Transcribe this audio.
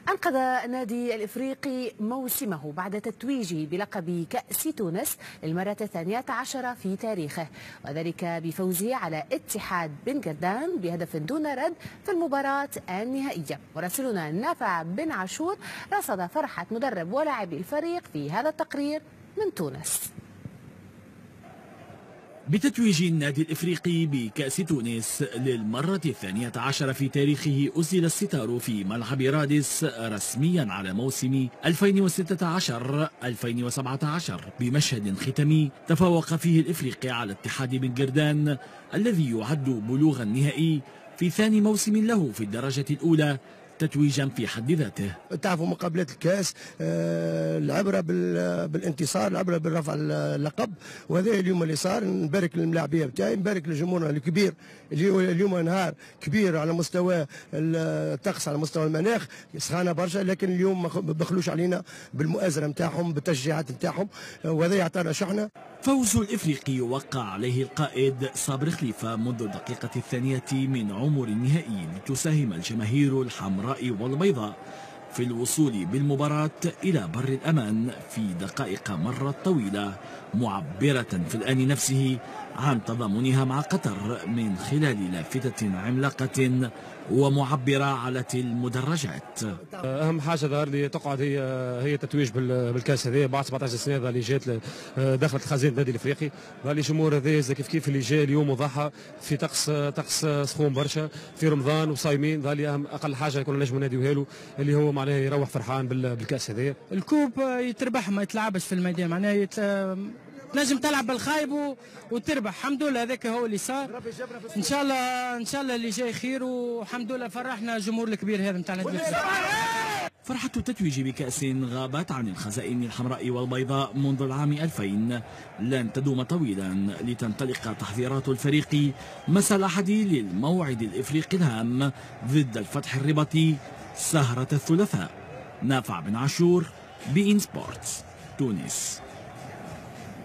أنقذ النادي الإفريقي موسمه بعد تتويجه بلقب كأس تونس للمرة 12 في تاريخه، وذلك بفوزه على اتحاد بن جردان بهدف دون رد في المباراة النهائية. مراسلنا نافع بن عاشور رصد فرحة مدرب ولاعبي الفريق في هذا التقرير من تونس. بتتويج النادي الإفريقي بكأس تونس للمرة 12 في تاريخه أزيل الستار في ملعب رادس رسميا على موسم 2016-2017 بمشهد ختامي تفوق فيه الإفريقي على اتحاد بن جردان الذي يعد بلوغ النهائي في ثاني موسم له في الدرجة الأولى، تتويجا في حد ذاته. تعرفوا مقابلات الكاس العبره بالانتصار، العبره بالرفع اللقب، وهذا اليوم اللي صار. نبارك للملاعبيه بتاعي، نبارك لجمهورنا الكبير اللي اليوم نهار كبير على مستوى الطقس، على مستوى المناخ سخانه برشا، لكن اليوم ما بخلوش علينا بالمؤازره نتاعهم بالتشجيعات نتاعهم، وهذا يعطينا شحنه. فوز الإفريقي وقع عليه القائد صابر خليفة منذ الدقيقة 2 من عمر النهائي لتساهم الجماهير الحمراء والبيضاء في الوصول بالمباراة إلى بر الأمان في دقائق مرت طويلة، معبرة في الآن نفسه عن تضامنها مع قطر من خلال لافتة عملاقة ومعبرة على المدرجات. أهم حاجة ظهر لي تقعد هي تتويج بالكاس هذا بعد 17 سنة اللي جات دخلت خزينة النادي الإفريقي. ظهر لي جمهور هذا كيف اللي جاء اليوم وضحى في طقس سخون برشا في رمضان وصايمين. ظهر لي أقل حاجة يكون نجم ناديوها له اللي هو معناها يروح فرحان بالكاس هذا. الكوب يتربح ما يتلعبش في الميدان، معناها نجم تلعب بالخايب وتربح. الحمد لله هذاك هو اللي صار. ان شاء الله اللي جاي خير، والحمد لله فرحنا الجمهور الكبير هذا نتاع النادي. فرحة التتويج بكأس غابت عن الخزائن الحمراء والبيضاء منذ العام 2000 لن تدوم طويلا لتنطلق تحذيرات الفريق مساء الأحد للموعد الإفريقي الهام ضد الفتح الرباطي سهرة الثلاثاء. نافع بن عاشور، بإن سبورتس، تونس.